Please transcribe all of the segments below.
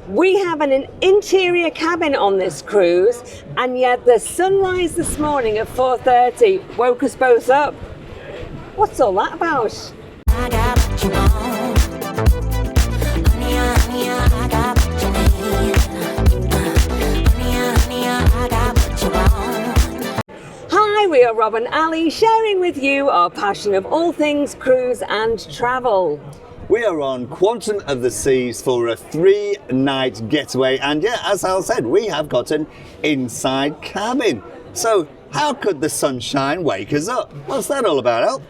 We have an interior cabin on this cruise, and yet the sunrise this morning at 4:30 woke us both up. What's all that about? I got what you want. Honey, I got what you need. Honey, I got what you want. Hi, we are Rob and Ali, sharing with you our passion of all things cruise and travel. We are on Quantum of the Seas for a 3-night getaway, and yeah, as Al said, we have got an inside cabin. So how could the sunshine wake us up? What's that all about, Al?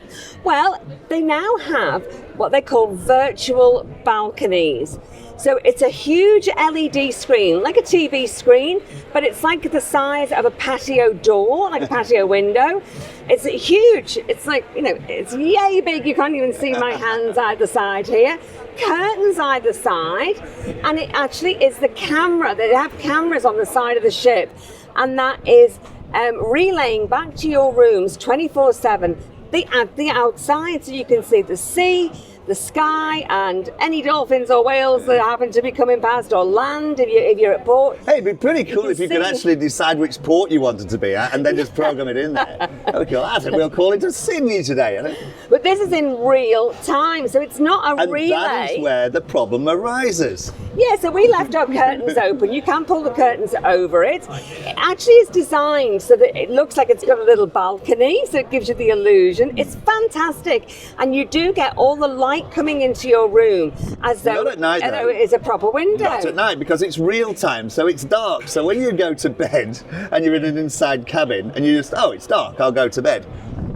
Well, they now have what they call virtual balconies. So it's a huge LED screen, like a TV screen, but it's like the size of a patio door, like a patio window. It's huge. It's like, it's yay big. You can't even see my hands either side here. Curtains either side. And it actually is the camera. They have cameras on the side of the ship. And that is relaying back to your rooms 24/7 the outside, so you can see the sea, the sky, and any dolphins or whales that happen to be coming past, or land if you're at port. Hey, it'd be pretty cool if you could actually decide which port you wanted to be at and then just program it in there. Okay, well, I think we'll call it to Sydney today. But this is in real time, so it's not a relay. And that is where the problem arises. Yeah, so we left our curtains open. You can pull the curtains over it. It actually is designed so that it looks like it's got a little balcony, so it gives you the illusion. It's fantastic. And you do get all the light coming into your room as though, Not at night, though. it is a proper window. Not at night, because it's real time, so it's dark. So when you go to bed and you're in an inside cabin and you just, oh, it's dark, I'll go to bed.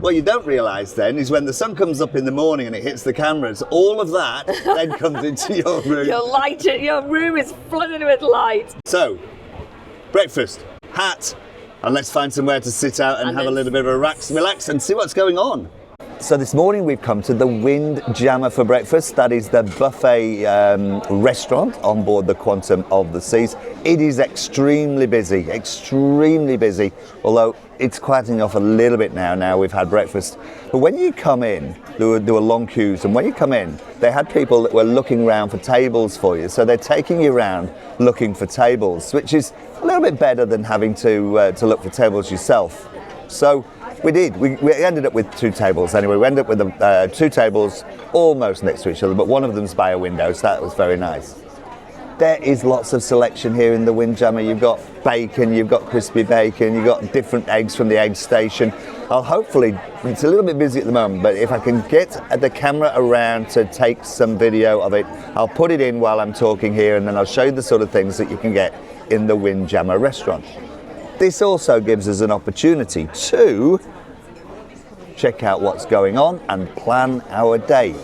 What you don't realise then is when the sun comes up in the morning and it hits the cameras, all of that then comes into your room. Your room is flooded with light. So, breakfast, hat, and let's find somewhere to sit out and have a little bit of a relax and see what's going on. So this morning we've come to the Windjammer for breakfast. That is the buffet restaurant on board the Quantum of the Seas. It is extremely busy, although it's quieting off a little bit now. Now we've had breakfast. But when you come in, there were long queues, and when you come in, they had people that were looking around for tables for you. So they're taking you around looking for tables, which is a little bit better than having to look for tables yourself. So we did. We ended up with 2 tables anyway. We ended up with 2 tables almost next to each other, but one of them's by a window, so that was very nice. There is lots of selection here in the Windjammer. You've got bacon, you've got crispy bacon, you've got different eggs from the egg station. Hopefully, it's a little bit busy at the moment, but if I can get the camera around to take some video of it, I'll put it in while I'm talking here, and then I'll show you the sort of things that you can get in the Windjammer restaurant. This also gives us an opportunity to check out what's going on and plan our day.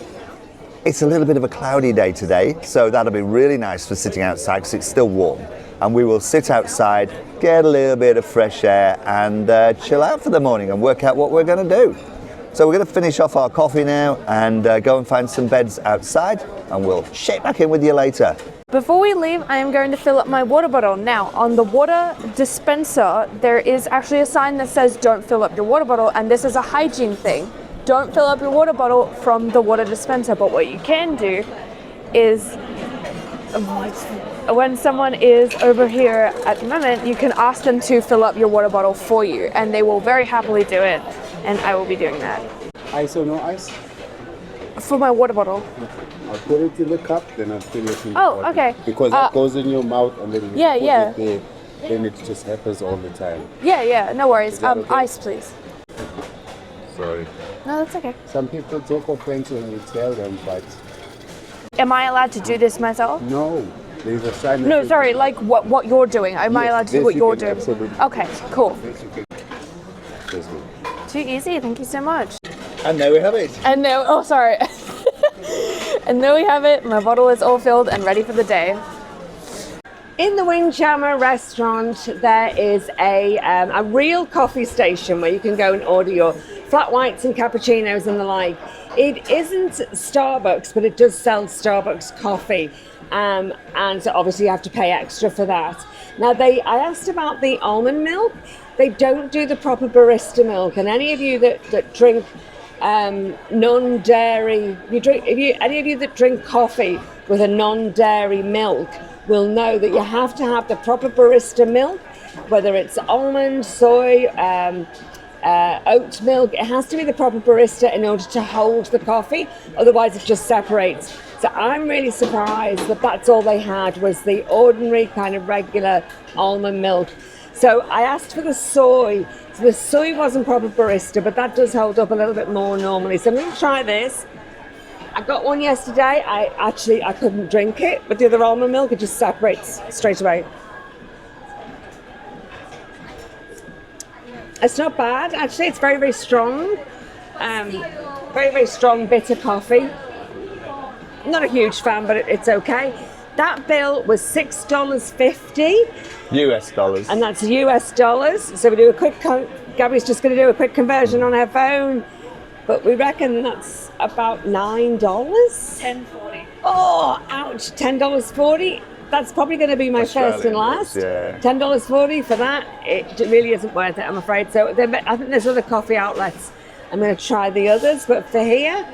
It's a little bit of a cloudy day today, so that'll be really nice for sitting outside because it's still warm. And we will sit outside, get a little bit of fresh air and chill out for the morning and work out what we're going to do. So we're going to finish off our coffee now and go and find some beds outside, and we'll check back in with you later. Before we leave, I am going to fill up my water bottle. Now, on the water dispenser, there is actually a sign that says don't fill up your water bottle, and this is a hygiene thing. Don't fill up your water bottle from the water dispenser, but what you can do is when someone is over here at the moment, you can ask them to fill up your water bottle for you, and they will very happily do it, and I will be doing that. Ice or no ice? For my water bottle. I'll put it in the cup, then I'll fill it in the Oh, bottle. okay. Because it goes in your mouth and then you put yeah. it there, then it just happens all the time. Yeah, no worries. Okay? Ice, please. Sorry. No, that's okay. Some people take offense when you tell them, but Am I allowed to do this myself? no. There's a sign. No, sorry, like what you're doing. Am I allowed to do what you're doing? Absolutely. Okay, cool. That's good. Too easy, thank you so much. And there we have it. And now, oh sorry. And there we have it. My bottle is all filled and ready for the day. In the Windjammer restaurant, there is a real coffee station where you can go and order your flat whites and cappuccinos and the like. It isn't Starbucks, but it does sell Starbucks coffee. And so obviously you have to pay extra for that. Now I asked about the almond milk. They don't do the proper barista milk. And any of you that drink non-dairy, any of you that drink coffee with a non-dairy milk will know that you have to have the proper barista milk, whether it's almond, soy, oat milk. It has to be the proper barista in order to hold the coffee, otherwise it just separates. So I'm really surprised that that's all they had was the ordinary kind of regular almond milk. So I asked for the soy. So the soy wasn't proper barista, but that does hold up a little bit more normally. So I'm going to try this. I got one yesterday. I couldn't drink it, but the other almond milk, it just separates straight away. It's not bad, actually. It's very, very strong. Very, very strong, bitter coffee. Not a huge fan, but it's okay. That bill was $6.50. US dollars. And that's US dollars. So we do a quick, Gabby's just going to do a quick conversion on her phone. But we reckon that's about $9. $10.40. Oh, ouch, $10.40. That's probably going to be my first and last. Yeah. $10.40 for that. It really isn't worth it, I'm afraid. So I think there's other coffee outlets. I'm going to try the others, but for here,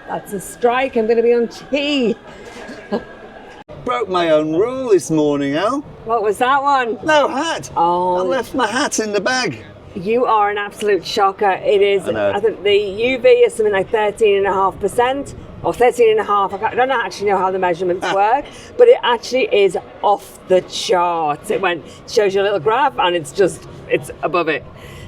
that's a strike. I'm going to be on tea. Broke my own rule this morning, Al. What was that one? No hat. Oh. I left my hat in the bag. You are an absolute shocker. It is. I know. I think the UV is something like 13.5%. Or 13.5. I don't actually know how the measurements work, but it actually is off the charts. It shows you a little graph, and it's above it.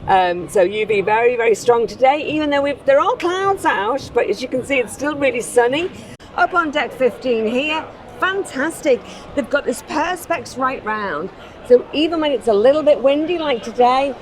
So UV very, very strong today, even though there are clouds out, but as you can see, it's still really sunny. Up on deck 15 here, fantastic. They've got this perspex right round, so even when it's a little bit windy like today,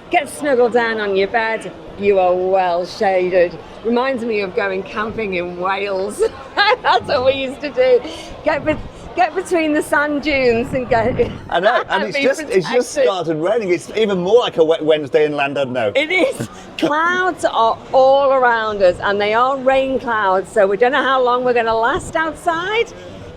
get snuggled down on your bed. You are well shaded. Reminds me of going camping in Wales. That's what we used to do. Get between the sand dunes and get. I know, and it's just started raining. It's even more like a wet Wednesday in Llandudno. It is. Clouds are all around us, and they are rain clouds. So we don't know how long we're going to last outside.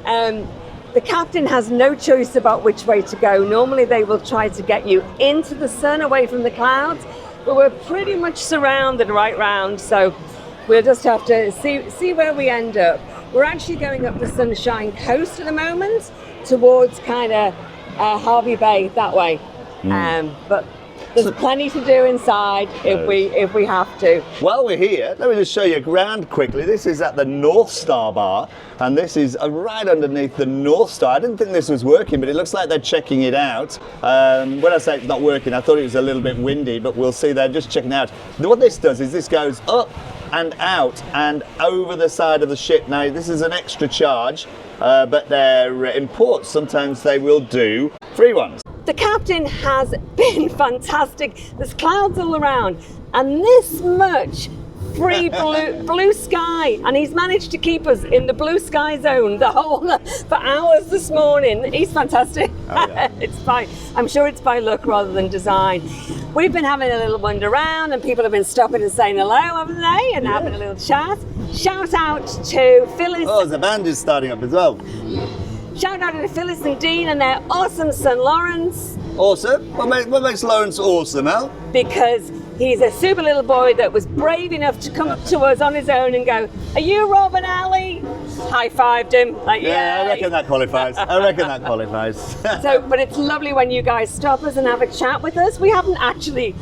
The captain has no choice about which way to go. Normally they will try to get you into the sun away from the clouds, but we're pretty much surrounded right round, so we'll just have to see where we end up. We're actually going up the Sunshine Coast at the moment, towards kind of Harvey Bay that way. But there's plenty to do inside if we have to. While we're here, let me just show you around quickly. This is at the North Star Bar, and this is right underneath the North Star. I didn't think this was working, but it looks like they're checking it out. When I say it's not working, I thought it was a little bit windy, but we'll see. They're just checking out. What this does is this goes up and out and over the side of the ship. Now, this is an extra charge, but they're imports. Sometimes they will do free ones. The captain has been fantastic. There's clouds all around, and this much free blue sky, and he's managed to keep us in the blue sky zone for hours this morning. He's fantastic. Oh, yeah. It's fine. I'm sure it's by luck rather than design. We've been having a little wander around, and people have been stopping and saying hello, haven't they? And having a little chat. Shout out to Phyllis. Oh, the band is starting up as well. Shout out to Phyllis and Dean and their awesome son Lawrence. Awesome. What makes Lawrence awesome, Al? Because he's a super little boy that was brave enough to come up to us on his own and go, "Are you Rob and Ali?" High-fived him. Like, Yeah, I yay. reckon that qualifies. So, but it's lovely when you guys stop us and have a chat with us. We haven't actually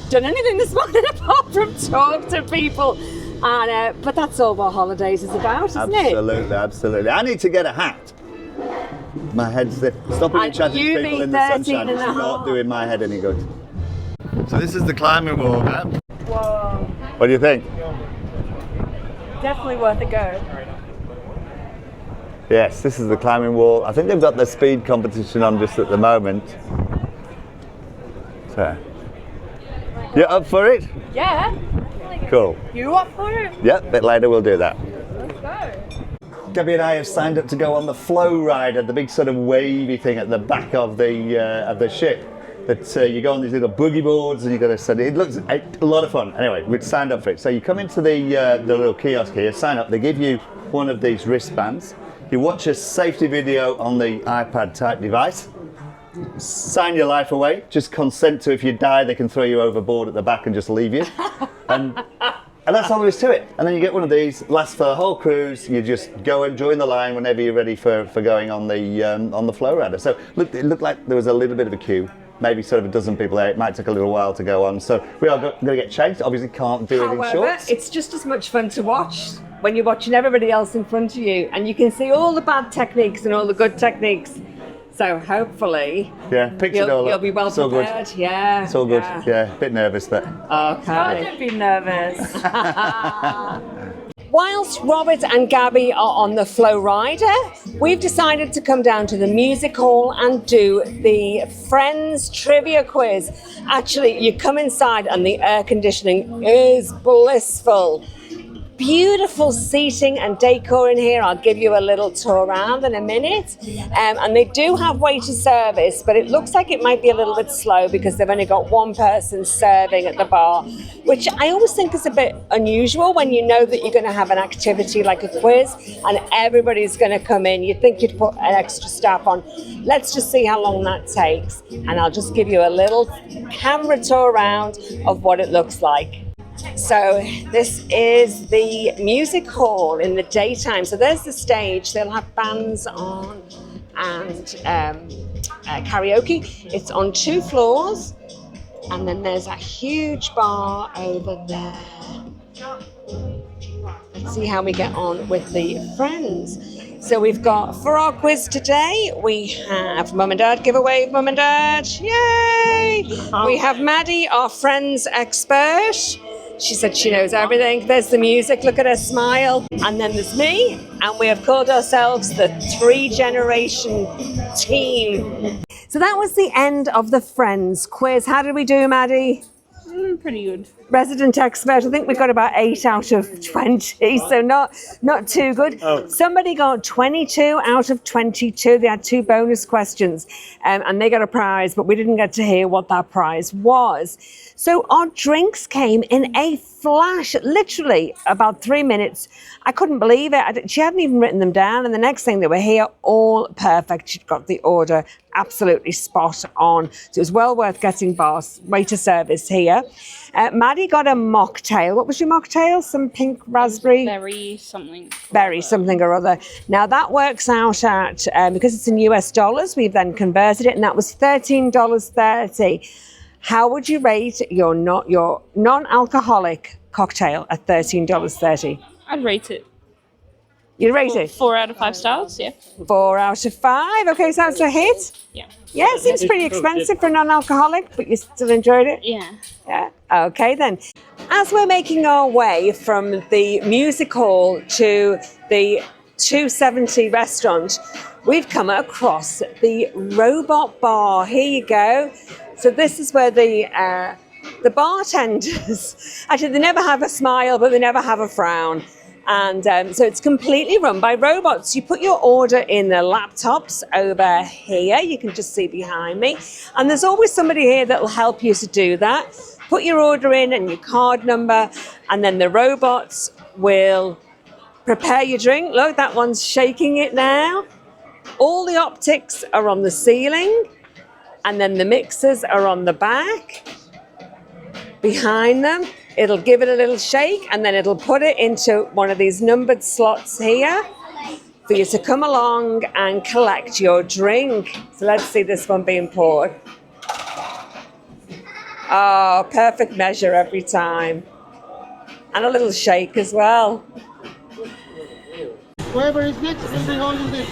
done anything this morning apart from talk to people. And, but that's all what holidays is about, isn't it? Absolutely. I need to get a hat. My head's stopping And and chatting to you people be in the 13 sunshine. and It's a not half. doing my head any good. So this is the climbing wall, man. Whoa. What do you think? Definitely worth a go. Yes, this is the climbing wall. I think they've got the speed competition on just at the moment. So, you up for it? Yeah. Cool. You up for it? Yep, a bit later we'll do that. Let's go. Gaby and I have signed up to go on the FlowRider, the big sort of wavy thing at the back of the ship. That you go on these little boogie boards and you got to study. It looks a lot of fun. Anyway, we'd signed up for it. So you come into the little kiosk here, sign up. They give you one of these wristbands. You watch a safety video on the iPad type device. Sign your life away. Just consent to if you die, they can throw you overboard at the back and just leave you. And And that's all there is to it. And then you get one of these, lasts for the whole cruise. You just go and join the line whenever you're ready for going on the FlowRider. So look, it looked like there was a little bit of a queue. Maybe sort of a dozen people there. It might take a little while to go on. So we are going to get changed. Obviously can't do it in However, shorts. it's just as much fun to watch when you're watching everybody else in front of you, and you can see all the bad techniques and all the good techniques. So hopefully, Yeah, picks it all up. you'll be well It's all good. prepared. Yeah, It's all good. Yeah. Yeah, a bit nervous, but Okay. Don't be nervous. Whilst Robert and Gabby are on the FlowRider, we've decided to come down to the music hall and do the Friends trivia quiz. Actually, you come inside and the air conditioning is blissful. Beautiful seating and decor in here. I'll give you a little tour around in a minute. And they do have waiter service, but it looks like it might be a little bit slow because they've only got one person serving at the bar, which I always think is a bit unusual when you know that you're going to have an activity like a quiz and everybody's going to come in. You'd think you'd put an extra staff on. Let's just see how long that takes. And I'll just give you a little camera tour around of what it looks like. So this is the music hall in the daytime. So there's the stage. They'll have bands on and karaoke. It's on 2 floors. And then there's a huge bar over there. Let's see how we get on with the Friends. So we've got, for our quiz today, we have Mum and Dad, give a wave, Mum and Dad, yay! We have Madie, our Friends expert. She said she knows everything. There's the music, look at her smile. And then there's me, and we have called ourselves the 3-Generation Team. So that was the end of the Friends quiz. How did we do, Madie? Pretty good. Resident expert, I think we got about 8 out of 20, so not too good. Somebody got 22 out of 22. They had 2 bonus questions and they got a prize, but we didn't get to hear what that prize was. So our drinks came in a flash, literally about 3 minutes. I couldn't believe it. She hadn't even written them down, and the next thing they were here, all perfect. She'd got the order absolutely spot on. So it was well worth getting waiter service here. Madie got a mocktail. What was your mocktail? Some pink raspberry? Berry something. Berry something or other. Now that works out at, because it's in US dollars, we've then converted it, and that was $13.30. How would you rate your non-alcoholic cocktail at $13.30? I'd rate it. You'd rate it? 4 out of 5 stars, yeah. 4 out of 5. Okay, so that's a hit. Yeah. Yeah, it seems pretty expensive for non-alcoholic, but you still enjoyed it? Yeah. Yeah. Okay then. As we're making our way from the music hall to the 270 restaurant, we've come across the robot bar. Here you go. So this is where the bartenders, actually they never have a smile, but they never have a frown. And so it's completely run by robots. You put your order in the laptops over here. You can just see behind me. And there's always somebody here that will help you to do that. Put your order in and your card number, and then the robots will prepare your drink. Look, that one's shaking it now. All the optics are on the ceiling, and then the mixers are on the back. Behind them, it'll give it a little shake, and then it'll put it into one of these numbered slots here for you to come along and collect your drink. So let's see this one being poured. Oh, perfect measure every time. And a little shake as well. Whoever is next will be holding this.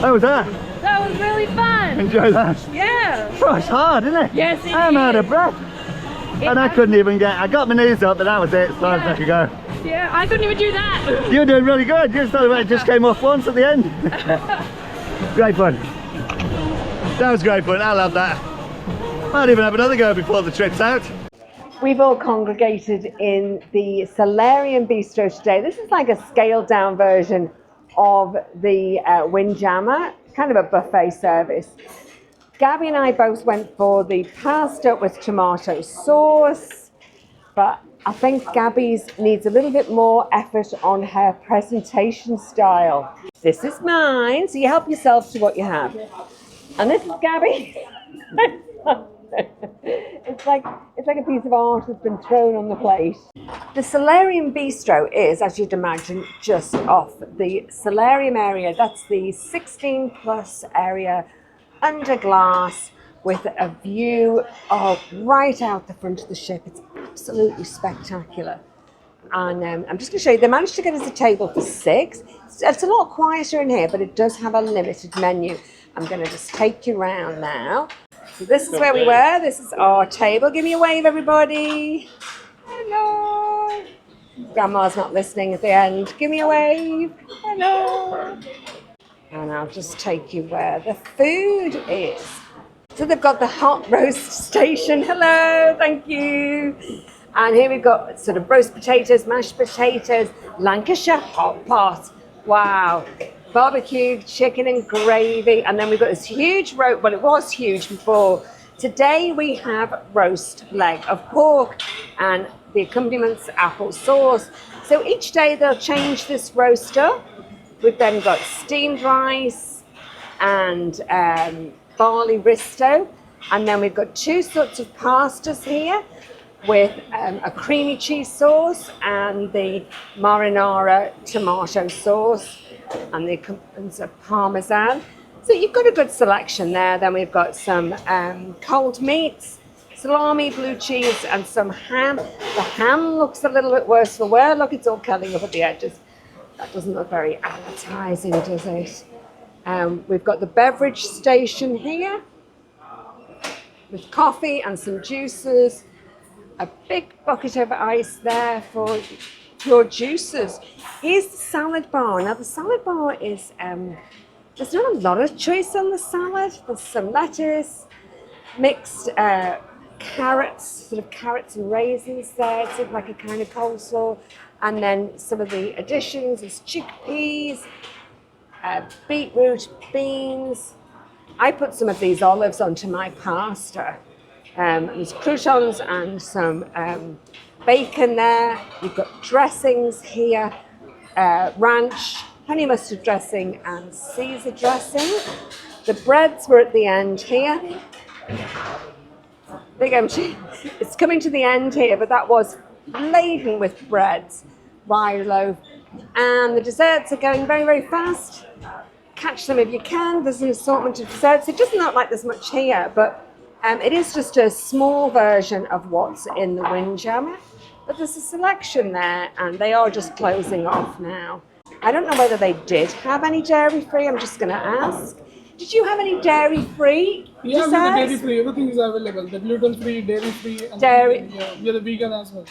Oh, there. That was really fun. enjoy that? Yeah. Oh, it's hard, isn't it? Yes, it I'm out of is. breath. And I couldn't even I got my knees up, but that was it, as far as I could go. Yeah, I couldn't even do that. You're doing really good. It just came off once at the end. Great fun. That was great fun. I love that. Might even have another go before the trip's out. We've all congregated in the Solarium Bistro today. This is like a scaled down version of the Windjammer, kind of a buffet service. Gaby and I both went for the pasta with tomato sauce, but I think Gaby's needs a little bit more effort on her presentation style. This is mine, so you help yourself to what you have. And this is Gaby. It's like a piece of art that's been thrown on the plate. The Solarium Bistro is, as you'd imagine, just off the Solarium area. That's the 16 plus area under glass with a view of right out the front of the ship. It's absolutely spectacular. And I'm just going to show you, they managed to get us a table for 6. It's a lot quieter in here, but it does have a limited menu. I'm going to just take you around now. So this is where we were. This is our table. Give me a wave, everybody. Hello. Grandma's not listening at the end. Give me a wave. Hello. And I'll just take you where the food is. So they've got the hot roast station. Hello, thank you. And here we've got sort of roast potatoes, mashed potatoes, Lancashire hot pot. Wow. Barbecued chicken and gravy. And then we've got this huge roast, well, it was huge before. Today we have roast leg of pork and the accompaniments apple sauce. So each day they'll change this roast up. We've then got steamed rice and barley risto. And then we've got 2 sorts of pastas here with a creamy cheese sauce and the marinara tomato sauce and the accompaniments of parmesan. So you've got a good selection there. Then we've got some cold meats, salami, blue cheese and some ham. The ham looks a little bit worse for wear. Look, it's all curling up at the edges. That doesn't look very appetizing, does it? We've got the beverage station here with coffee and some juices. A big bucket of ice there for your juices. Here's the salad bar. Now the salad bar is, there's not a lot of choice on the salad. There's some lettuce, mixed carrots, sort of carrots and raisins there. It's sort of like a kind of coleslaw. And then some of the additions is chickpeas, beetroot, beans. I put some of these olives onto my pasta. There's croutons and some bacon there. You've got dressings here, ranch, honey mustard dressing and Caesar dressing. The breads were at the end here. Big empty. It's coming to the end here, but that was laden with breads, rye loaf, and the desserts are going very, very fast. Catch them if you can. There's an assortment of desserts. It doesn't look like there's much here, but it is just a small version of what's in the Windjammer. But there's a selection there, and they are just closing off now. I don't know whether they did have any dairy-free. I'm just going to ask. Did you have any dairy-free Yeah, desserts? we have dairy-free. Everything is available. The gluten-free, dairy-free, and Dairy. Yeah, we are the vegan as well.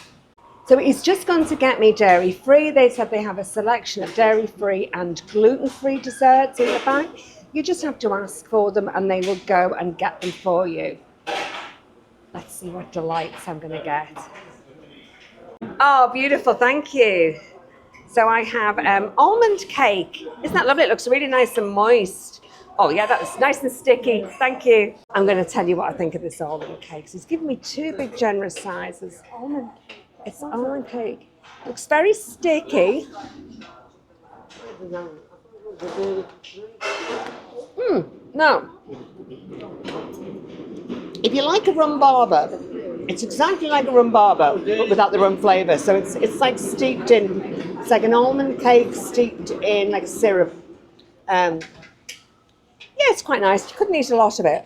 So he's just gone to get me dairy-free. They said they have a selection of dairy-free and gluten-free desserts in the back. You just have to ask for them and they will go and get them for you. Let's see what delights I'm going to get. Oh, beautiful. Thank you. So I have almond cake. Isn't that lovely? It looks really nice and moist. Oh, yeah, that's nice and sticky. Thank you. I'm going to tell you what I think of this almond cake. So he's given me 2 big, generous sizes. Almond cake. It's almond cake. Looks very sticky. No. If you like a rum barber, it's exactly like a rum barber, but without the rum flavour. So it's like steeped in, it's like an almond cake steeped in like syrup. Yeah, it's quite nice. You couldn't eat a lot of it.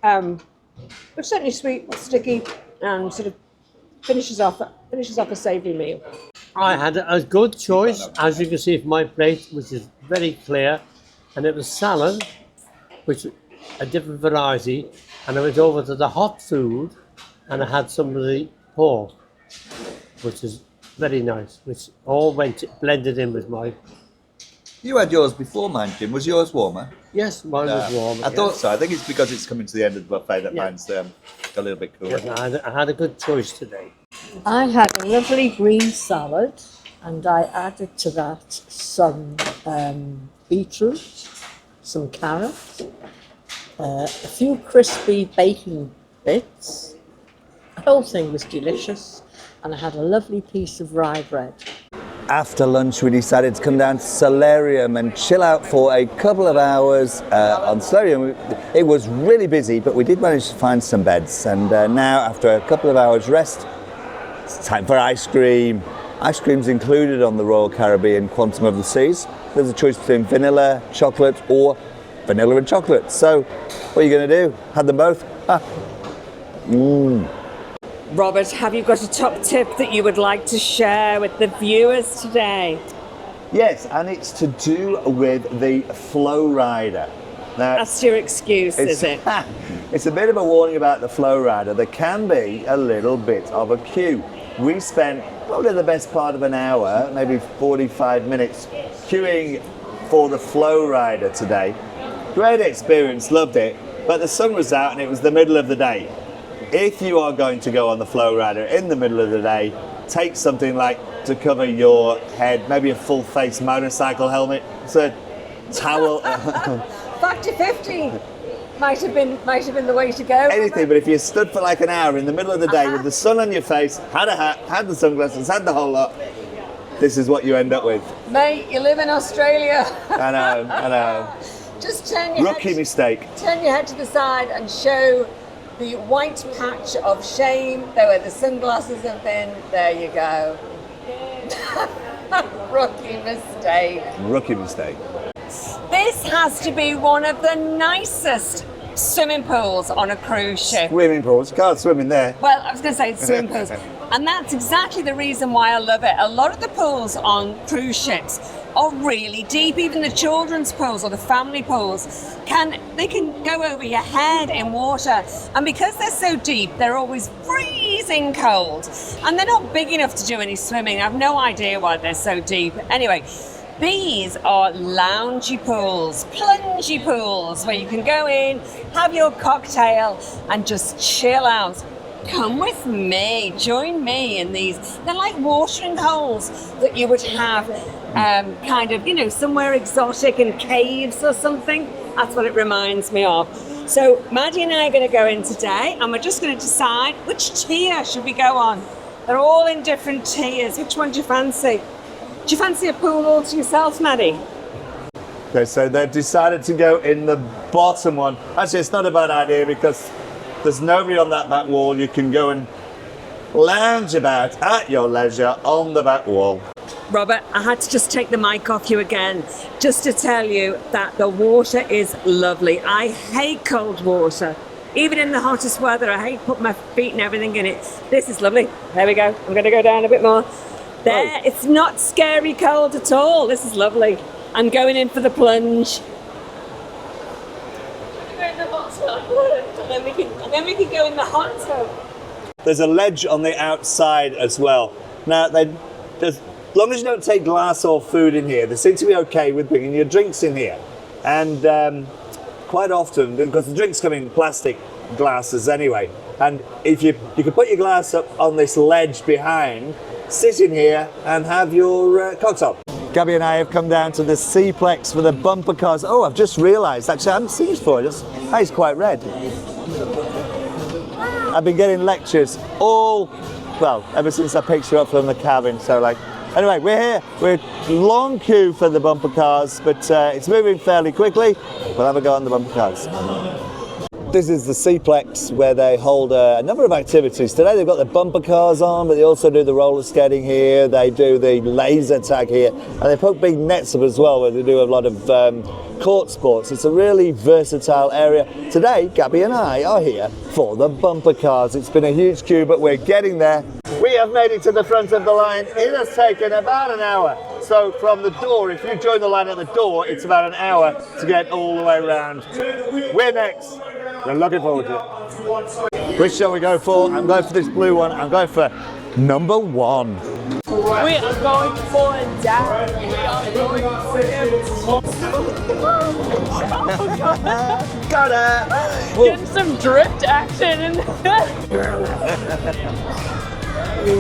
But certainly sweet, sticky, and sort of finishes off a savoury meal. I had a good choice, as you can see from my plate, which is very clear, and it was salad, which a different variety, and I went over to the hot food, and I had some of the pork, which is very nice, which all went blended in with my. You had yours before mine, Jim. Was yours warmer? Yes, mine was warm. I thought so. I think it's because it's coming to the end of the buffet that mine's a little bit cooler. Yes, I had a good choice today. I had a lovely green salad and I added to that some beetroot, some carrots, a few crispy bacon bits. The whole thing was delicious and I had a lovely piece of rye bread. After lunch, we decided to come down to Solarium and chill out for a couple of hours on Solarium. It was really busy, but we did manage to find some beds. And now, after a couple of hours rest, it's time for ice cream. Ice cream's included on the Royal Caribbean Quantum of the Seas. There's a choice between vanilla, chocolate, or vanilla and chocolate. So, what are you going to do? Had them both? Robert, have you got a top tip that you would like to share with the viewers today? Yes, and it's to do with the FlowRider. Now, That's your excuse, is it? It's a bit of a warning about the FlowRider. There can be a little bit of a queue. We spent probably the best part of an hour, maybe 45 minutes, queuing for the FlowRider today. Great experience, loved it, but the sun was out and it was the middle of the day. If you are going to go on the FlowRider in the middle of the day, take something like to cover your head, maybe a full face motorcycle helmet, it's a towel. Factor 50 might have been the way to go. Anything, but if you stood for like an hour in the middle of the day with the sun on your face, had a hat, had the sunglasses, had the whole lot, this is what you end up with. Mate, you live in Australia. I know. Just turn your Rookie mistake. Turn your head to the side and show the white patch of shame. There where the sunglasses have been. There you go. Rookie mistake. Rookie mistake. This has to be one of the nicest swimming pools on a cruise ship. Swimming pools, can't swim in there. Well, I was going to say swimming pools. And that's exactly the reason why I love it. A lot of the pools on cruise ships are really deep. Even the children's pools or the family pools can go over your head in water. And because they're so deep, they're always freezing cold. And they're not big enough to do any swimming. I have no idea why they're so deep. Anyway, these are loungy pools, plungy pools, where you can go in, have your cocktail, and just chill out. Come with me, join me in these. They're like watering holes that you would have somewhere exotic in caves or something. That's what it reminds me of. So Madie and I are going to go in today, and we're just going to decide which tier should we go on. They're all in different tiers. Which one do you fancy? Do you fancy a pool all to yourself, Madie? Okay, so they've decided to go in the bottom one. Actually, it's not a bad idea because there's nobody on that back wall. You can go and lounge about at your leisure on the back wall. Robert, I had to just take the mic off you again, just to tell you that the water is lovely. I hate cold water. Even in the hottest weather, I hate putting my feet and everything in it. This is lovely. There we go. I'm going to go down a bit more. There, it's not scary cold at all. This is lovely. I'm going in for the plunge. Go in the hot tub, and then we can go in the hot tub. There's a ledge on the outside as well. Now, as long as you don't take glass or food in here, they seem to be okay with bringing your drinks in here. And quite often, because the drinks come in plastic glasses anyway, and if you can put your glass up on this ledge behind, sit in here and have your cocktail. Gaby and I have come down to the Seaplex for the bumper cars. Oh, I've just realised, actually I haven't seen it before, it's quite red. I've been getting lectures ever since I picked you up from the cabin, anyway, we're here. We're long queue for the bumper cars, but it's moving fairly quickly. We'll have a go on the bumper cars. This is the Seaplex where they hold a number of activities. Today they've got the bumper cars on, but they also do the roller skating here. They do the laser tag here, and they put big nets up as well where they do a lot of court sports. It's a really versatile area. Today, Gaby and I are here for the bumper cars. It's been a huge queue, but we're getting there. We have made it to the front of the line. It has taken about an hour. So from the door, if you join the line at the door, it's about an hour to get all the way around. We're next. We're looking forward to it. Which shall we go for? I'm going for this blue one. I'm going for number 1. We are going for a dab. We are going for Got it! Get some drift action in there. Oh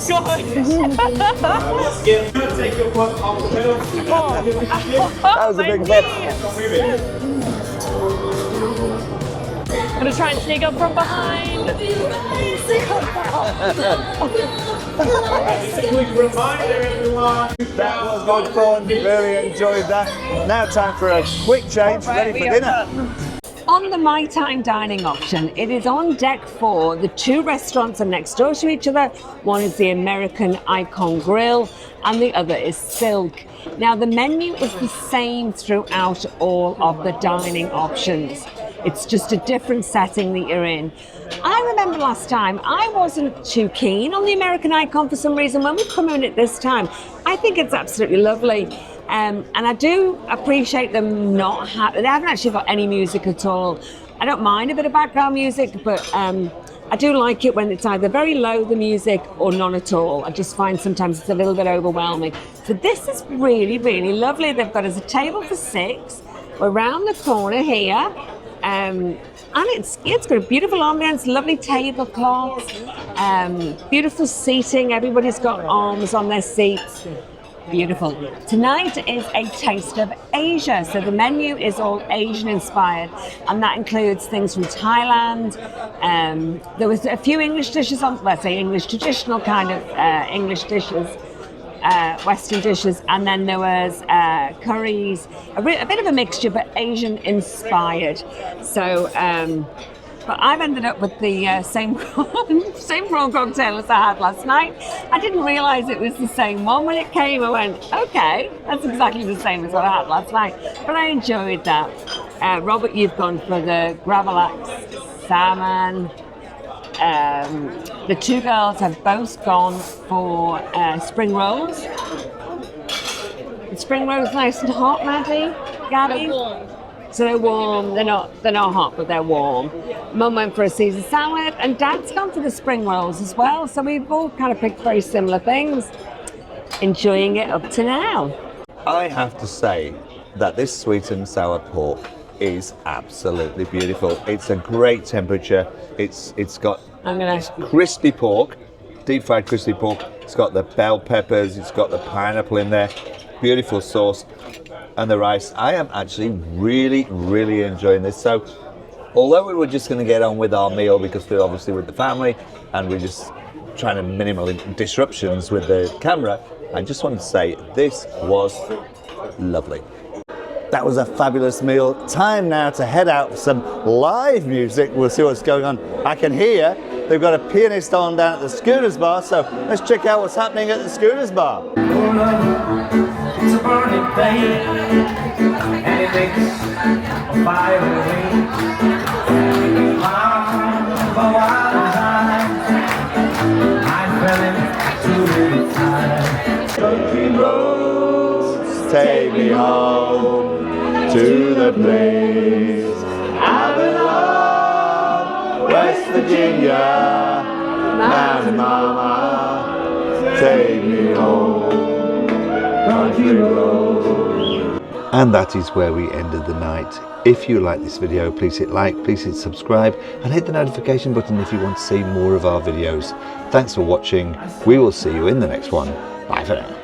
god! That was a big flip. I'm gonna try and sneak up from behind. That was good fun. Really enjoyed that. Now time for a quick change. Ready for dinner. On the My Time dining option, it is on deck 4. The 2 restaurants are next door to each other. One is the American Icon Grill and the other is Silk. Now the menu is the same throughout all of the dining options. It's just a different setting that you're in. I remember last time I wasn't too keen on the American Icon for some reason. When we come in at this time, I think it's absolutely lovely. And I do appreciate them not they haven't actually got any music at all. I don't mind a bit of background music, but I do like it when it's either very low, the music, or none at all. I just find sometimes it's a little bit overwhelming. So this is really, really lovely. They've got us a table for 6. We're around the corner here. And it's got a beautiful ambience, lovely tablecloths, beautiful seating. Everybody's got arms on their seats. Beautiful. Tonight is a taste of Asia. So the menu is all Asian inspired, and that includes things from Thailand. There was a few English dishes on, let's say English traditional kind of English dishes. Western dishes, and then there was curries, a bit of a mixture, but Asian inspired. So, but I've ended up with the same prawn cocktail as I had last night. I didn't realise it was the same one when it came. I went, okay, that's exactly the same as what I had last night. But I enjoyed that. Robert, you've gone for the Gravlax salmon. The 2 girls have both gone for spring rolls. The spring rolls nice and hot, Maddie? Gabby? So they're warm. They're not hot, but they're warm. Mum went for a Caesar salad, and Dad's gone for the spring rolls as well. So we've all kind of picked very similar things. Enjoying it up to now. I have to say that this sweet and sour pork is absolutely beautiful. It's a great temperature. It's got crispy pork, deep fried crispy pork. It's got the bell peppers, it's got the pineapple in there, beautiful sauce, and the rice. I am actually really, really enjoying this. So although we were just going to get on with our meal because we're obviously with the family and we're just trying to minimal disruptions with the camera, I just wanted to say this was lovely. That was a fabulous meal. Time now to head out for some live music. We'll see what's going on. I can hear they've got a pianist on down at the Scooters Bar, so let's check out what's happening at the Scooters Bar. It's a burning thing, and it makes a fire ring. For a while I fell into the time. Country roads take me home to the place I belong, West Virginia, Mountain Mama, take me home, country road. And that is where we ended the night. If you like this video, please hit like, please hit subscribe, and hit the notification button if you want to see more of our videos. Thanks for watching. We will see you in the next one. Bye for now.